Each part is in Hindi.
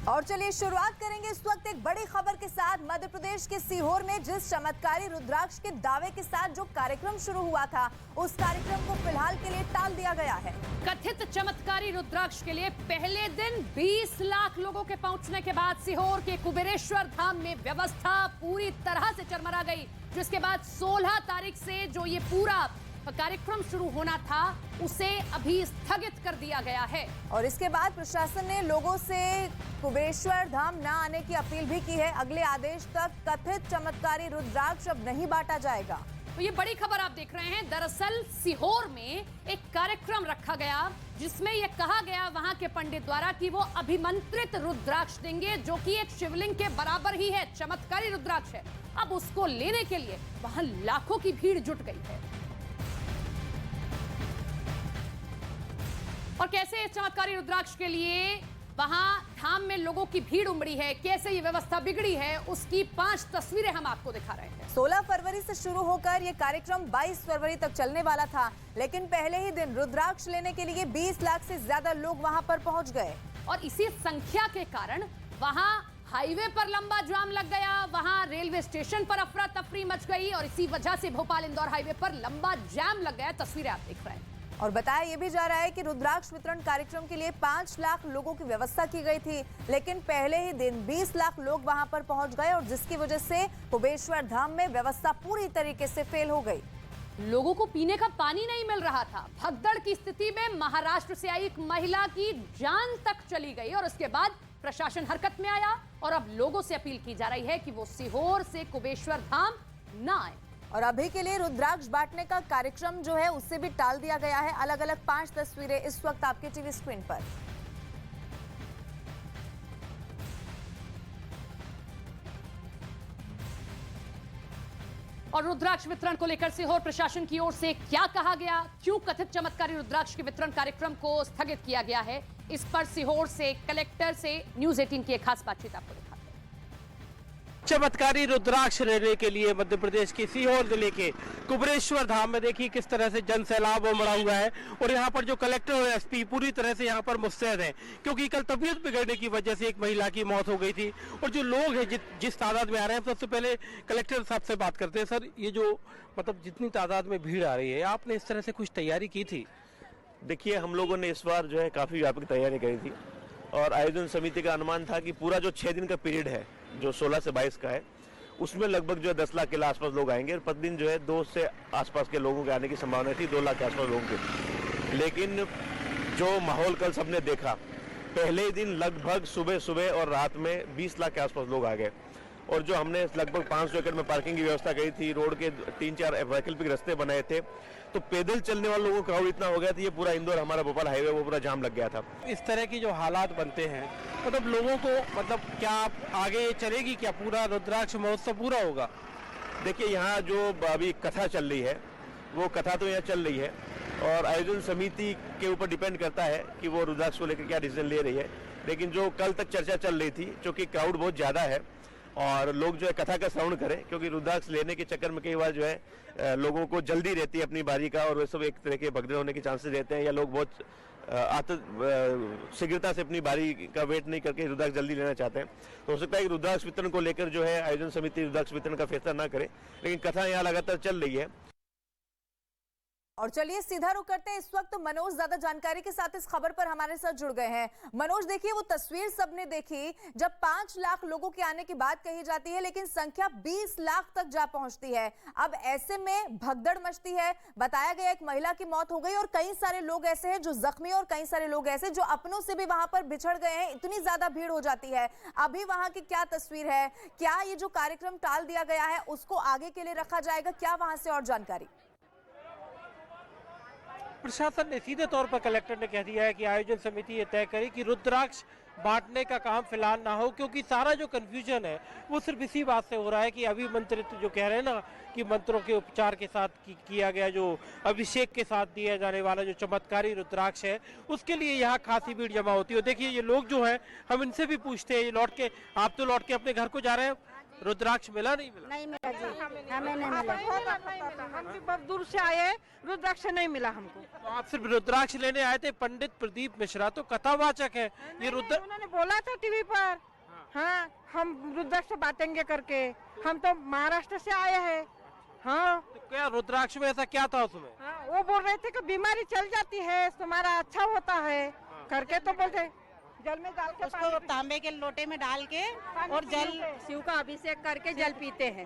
और चलिए शुरुआत करेंगे इस वक्त एक बड़ी खबर के साथ। मध्य प्रदेश के सीहोर में जिस चमत्कारी रुद्राक्ष के दावे के साथ जो कार्यक्रम शुरू हुआ था, उस कार्यक्रम को फिलहाल के लिए टाल दिया गया है। कथित चमत्कारी रुद्राक्ष के लिए पहले दिन 20 लाख लोगों के पहुंचने के बाद सीहोर के कुबेरेश्वर धाम में व्यवस्था पूरी तरह से चरमरा गई, जिसके बाद 16 तारीख से जो ये पूरा कार्यक्रम शुरू होना था उसे अभी स्थगित कर दिया गया है। और इसके बाद प्रशासन ने लोगों से कुबेरेश्वर धाम न आने की अपील भी की है। अगले आदेश तक कथित चमत्कारी रुद्राक्ष अब नहीं बांटा जाएगा। तो ये बड़ी खबर आप देख रहे हैं। दरअसल सीहोर में एक कार्यक्रम रखा गया जिसमें यह कहा गया वहां के पंडित द्वारा कि वो अभिमंत्रित रुद्राक्ष देंगे, जो कि एक शिवलिंग के बराबर ही है, चमत्कारी रुद्राक्ष है। अब उसको लेने के लिए वहां लाखों की भीड़ जुट गई है। और कैसे इस चमत्कारी रुद्राक्ष के लिए वहां धाम में लोगों की भीड़ उमड़ी है, कैसे ये व्यवस्था बिगड़ी है, उसकी 5 तस्वीरें हम आपको दिखा रहे हैं। 16 फरवरी से शुरू होकर ये कार्यक्रम 22 फरवरी तक चलने वाला था, लेकिन पहले ही दिन रुद्राक्ष लेने के लिए 20 लाख से ज्यादा लोग वहां पर पहुंच गए। और इसी संख्या के कारण वहां हाईवे पर लंबा जाम लग गया, वहां रेलवे स्टेशन पर अफरा तफरी मच गई और इसी वजह से भोपाल इंदौर हाईवे पर लंबा जाम लग गया। तस्वीरें आप देख रहे हैं। और बताया यह भी जा रहा है कि रुद्राक्ष वितरण कार्यक्रम के लिए 5 लाख लोगों की व्यवस्था की गई थी, लेकिन पहले ही दिन 20 लाख लोग वहां पर पहुंच गए और जिसकी वजह से कुबेरेश्वर धाम में व्यवस्था पूरी तरीके से फेल हो गई। लोगों को पीने का पानी नहीं मिल रहा था। भगदड़ की स्थिति में महाराष्ट्र से आई एक महिला की जान तक चली गई और उसके बाद प्रशासन हरकत में आया और अब लोगों से अपील की जा रही है कि वो सीहोर से कुबेरेश्वर धाम न आए। और अभी के लिए रुद्राक्ष बांटने का कार्यक्रम जो है उससे भी टाल दिया गया है। अलग अलग 5 तस्वीरें इस वक्त आपके टीवी स्क्रीन पर। और रुद्राक्ष वितरण को लेकर सीहोर प्रशासन की ओर से क्या कहा गया, क्यों कथित चमत्कारी रुद्राक्ष के वितरण कार्यक्रम को स्थगित किया गया है, इस पर सीहोर से कलेक्टर से न्यूज़ 18 की एक खास बातचीत आपको दिखाते हैं। चमत्कारी रुद्राक्ष लेने के लिए मध्य प्रदेश के सीहोर जिले के कुबेरेश्वर धाम में देखिए किस तरह से जन सैलाब उमड़ा हुआ है और यहाँ पर जो कलेक्टर और एसपी पूरी तरह से यहाँ पर मुस्तैद हैं, क्योंकि कल तबीयत बिगड़ने की वजह से एक महिला की मौत हो गई थी। और जो लोग हैं जिस तादाद में आ रहे हैं, सबसे पहले कलेक्टर साहब से बात करते हैं। सर, ये जो मतलब जितनी तादाद में भीड़ आ रही है, आपने इस तरह से कुछ तैयारी की थी? देखिए, हम लोगों ने इस बार जो है काफ़ी व्यापक तैयारी करी थी और आयोजन समिति का अनुमान था कि पूरा जो 6 दिन का पीरियड है, जो 16 से 22 का है, उसमें लगभग जो है 10 लाख के आसपास लोग आएंगे और प्रतिदिन जो है 2 से आसपास के लोगों के आने की संभावना थी, 2 लाख के आसपास लोगों की। लेकिन जो माहौल कल सबने देखा, पहले दिन लगभग सुबह और रात में 20 लाख के आसपास लोग आ गए और जो हमने लगभग 500 एकड़ में पार्किंग की व्यवस्था करी थी, रोड के 3-4 वैकल्पिक रास्ते बनाए थे, तो पैदल चलने वाले लोगों का क्राउड इतना हो गया था, ये पूरा इंदौर हमारा भोपाल हाईवे वो पूरा जाम लग गया था। इस तरह की जो हालात बनते हैं, मतलब लोगों को मतलब क्या आगे चलेगी, क्या पूरा रुद्राक्ष महोत्सव पूरा होगा? देखिए, यहाँ जो अभी कथा चल रही है, वो कथा तो यहाँ चल रही है और आयोजन समिति के ऊपर डिपेंड करता है कि वो रुद्राक्ष को लेकर क्या डिसीजन ले रही है। लेकिन जो कल तक चर्चा चल रही थी, क्योंकि क्राउड बहुत ज़्यादा है और लोग जो है कथा का श्रवण करें, क्योंकि रुद्राक्ष लेने के चक्कर में कई बार जो है लोगों को जल्दी रहती है अपनी बारी का और वे सब एक तरह के भगदड़ होने के चांसेस रहते हैं, या लोग बहुत शीघ्रता से अपनी बारी का वेट नहीं करके रुद्राक्ष जल्दी लेना चाहते हैं। तो हो सकता है कि रुद्राक्ष वितरण को लेकर जो है आयोजन समिति रुद्राक्ष वितरण का फैसला ना करे, लेकिन कथा यहाँ लगातार चल रही है। और चलिए सीधा रुक करते हैं। इस वक्त मनोज ज्यादा जानकारी के साथ इस खबर पर हमारे साथ जुड़ गए हैं। मनोज, देखिए वो तस्वीर सबने देखी जब 5 लाख लोगों के आने की बात कही जाती है, लेकिन संख्या 20 लाख तक जा पहुंचती है। अब ऐसे में भगदड़ मचती है। बताया गया एक महिला की मौत हो गई और कई सारे लोग ऐसे हैं जो जख्मी और कई सारे लोग ऐसे जो अपनों से भी वहां पर बिछड़ गए हैं। इतनी ज्यादा भीड़ हो जाती है। अभी वहां की क्या तस्वीर है? क्या ये जो कार्यक्रम टाल दिया गया है उसको आगे के लिए रखा जाएगा? क्या वहां से और जानकारी? प्रशासन ने सीधे तौर पर कलेक्टर ने कह दिया है कि आयोजन समिति ये तय करे कि रुद्राक्ष बांटने का काम फिलहाल ना हो, क्योंकि सारा जो कंफ्यूजन है वो सिर्फ इसी बात से हो रहा है कि अभिमंत्रित जो कह रहे हैं ना कि मंत्रों के उपचार के साथ किया गया जो अभिषेक के साथ दिया जाने वाला जो चमत्कारी रुद्राक्ष है, उसके लिए यहाँ खासी भीड़ जमा होती है। देखिए, ये लोग जो है हम इनसे भी पूछते हैं, ये लौट के आप तो लौट के अपने घर को जा रहे हैं, रुद्राक्ष मिला नहीं मिला? नहीं मिला जी, हमें नहीं मिला। हम भी बहुत दूर से आए हैं, रुद्राक्ष नहीं मिला हमको। तो आप सिर्फ रुद्राक्ष लेने आए थे? पंडित प्रदीप मिश्रा तो कथावाचक है, ये रुद्र उन्होंने बोला था टीवी पर, हाँ हम रुद्राक्ष बांटेंगे करके। हम तो महाराष्ट्र से आए हैं। हाँ तो क्या रुद्राक्ष में ऐसा क्या था उसमें? हाँ, वो बोल रहे थे कि बीमारी चल जाती है, तुम्हारा अच्छा होता है करके, तो बोलते जल में डाल के उसको तांबे के लोटे में डाल के और जल शिव का अभिषेक करके जल पीते हैं।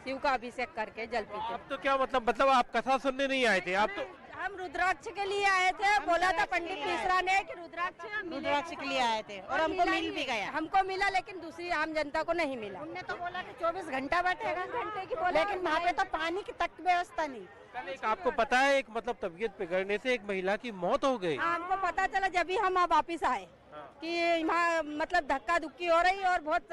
शिव का अभिषेक करके जल पीते हैं। अब तो क्या मतलब आप कथा सुनने नहीं आए थे? आप तो हम रुद्राक्ष के लिए आए थे, बोला था पंडित मिश्रा ने कि रुद्राक्ष के लिए आए थे और हमको मिल भी गया। हमको मिला, लेकिन दूसरी आम जनता को नहीं मिला। हमने तो बोला कि 24 घंटा बैठेगा, घंटे की बोला, लेकिन वहाँ पे तो पानी की तक व्यवस्था नहीं। कल एक आपको पता है एक मतलब तबीयत बिगड़ने से एक महिला की मौत हो गई। हमको पता चला जब भी हम वापिस आए कि यहाँ मतलब धक्का धुक्की हो रही और बहुत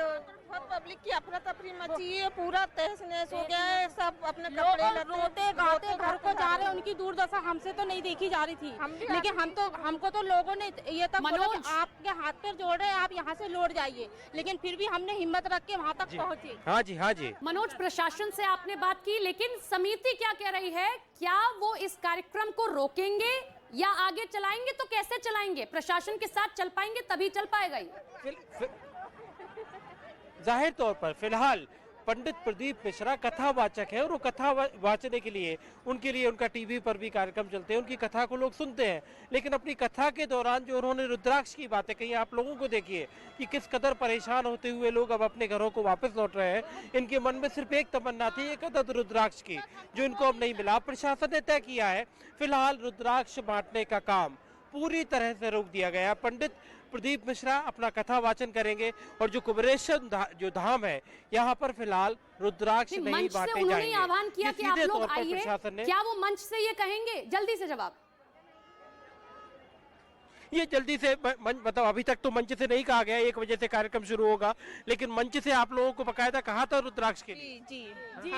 पब्लिक की अफरा तफरी मची है, पूरा तहस नहस हो गया है, सब अपने कपड़े रोते गाते घर को जा रहे हैं। उनकी दुर्दशा हमसे तो नहीं देखी जा रही थी, लेकिन हमको तो लोगों ने ये तक बोला कि आपके हाथ पैर जोड़ रहे हैं, आप यहाँ से लौट जाइए, लेकिन फिर भी हमने हिम्मत रख के वहाँ तक पहुँचे। हाँ जी, हाँ जी। मनोज, प्रशासन से आपने बात की, लेकिन समिति क्या कह रही है? क्या वो इस कार्यक्रम को रोकेंगे या आगे चलाएंगे? तो कैसे चलाएंगे? प्रशासन के साथ चल पाएंगे तभी चल पाएगा ये। जाहिर तौर पर फिलहाल पंडित प्रदीप मिश्रा कथावाचक है और वो कथा वाचने के लिए उनका टीवी पर भी कार्यक्रम चलते हैं, उनकी कथा को लोग सुनते हैं। लेकिन अपनी कथा के दौरान जो उन्होंने रुद्राक्ष की बातें कही, आप लोगों को देखिए कि किस कदर परेशान होते हुए लोग अब अपने घरों को वापस लौट रहे हैं। इनके मन में सिर्फ एक तमन्ना थी, एक अदद रुद्राक्ष की, जो इनको अब नहीं मिला। प्रशासन ने तय किया है फिलहाल रुद्राक्ष बांटने का काम पूरी तरह से रोक दिया गया। पंडित प्रदीप मिश्रा अपना कथा वाचन करेंगे और जो कुबेरेश्वर जो धाम है, यहाँ पर फिलहाल रुद्राक्ष नहीं मंच से बांटे उन्होंने जाएंगे। आह्वान किया ये कि आप सीधे लोग तौर पर आइए, प्रशासन ने क्या वो मंच से ये कहेंगे? जल्दी से जवाब। ये जल्दी से मतलब अभी तक तो मंच से नहीं कहा गया, 1 बजे से कार्यक्रम शुरू होगा, लेकिन मंच से आप लोगों को बकायदा कहा था रुद्राक्ष के लिए? जी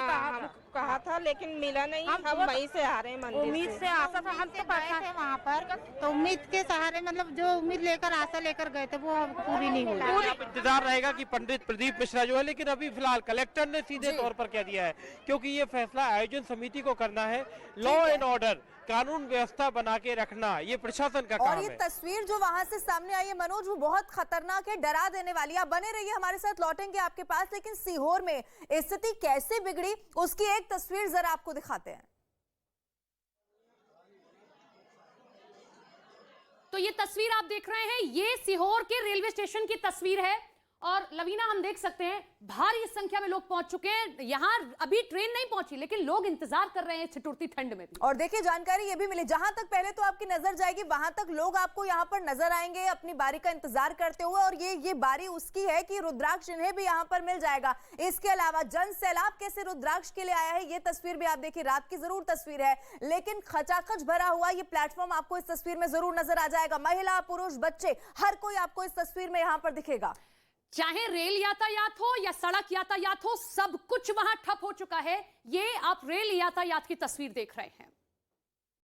कहा था, लेकिन मिला नहीं। हम वहीं से आ रहे हैं, मंदिर उम्मीद से आशा था, हम तो गए थे वहाँ पर, तो उम्मीद के सहारे मतलब जो उम्मीद लेकर आशा लेकर गए थे वो पूरी नहीं हुई। अब इंतजार रहेगा कि पंडित प्रदीप मिश्रा जो है, लेकिन अभी फिलहाल कलेक्टर ने सीधे तौर पर कह दिया है, क्योंकि ये फैसला आयोजन समिति को करना है। लॉ एंड ऑर्डर, कानून व्यवस्था बना के रखना ये प्रशासन का काम है। और ये तस्वीर जो वहां से सामने आई है मनोज, वो बहुत खतरनाक है, डरा देने वाली है। आप बने रहिए हमारे साथ, लौटेंगे आपके पास। लेकिन सीहोर में स्थिति कैसे बिगड़ी, उसकी एक तस्वीर जरा आपको दिखाते हैं। तो ये तस्वीर आप देख रहे हैं, ये सीहोर के रेलवे स्टेशन की तस्वीर है और लवीना हम देख सकते हैं भारी संख्या में लोग पहुंच चुके हैं। यहाँ अभी ट्रेन नहीं पहुंची, लेकिन लोग इंतजार कर रहे हैं ठिठुरती ठंड में भी। और देखिए जानकारी ये भी मिली, जहां तक पहले तो आपकी नजर जाएगी वहां तक लोग आपको यहाँ पर नजर आएंगे अपनी बारी का इंतजार करते हुए। और ये बारी उसकी है कि रुद्राक्ष इन्हें भी यहाँ पर मिल जाएगा। इसके अलावा जन सैलाब कैसे रुद्राक्ष के लिए आया है, ये तस्वीर भी आप देखिए, रात की जरूर तस्वीर है, लेकिन खचाखच भरा हुआ ये प्लेटफॉर्म आपको इस तस्वीर में जरूर नजर आ जाएगा। महिला, पुरुष, बच्चे, हर कोई आपको इस तस्वीर में यहाँ पर दिखेगा। चाहे रेल यातायात हो या सड़क यातायात हो, सब कुछ वहां ठप हो चुका है। ये आप रेल यातायात की तस्वीर देख रहे हैं।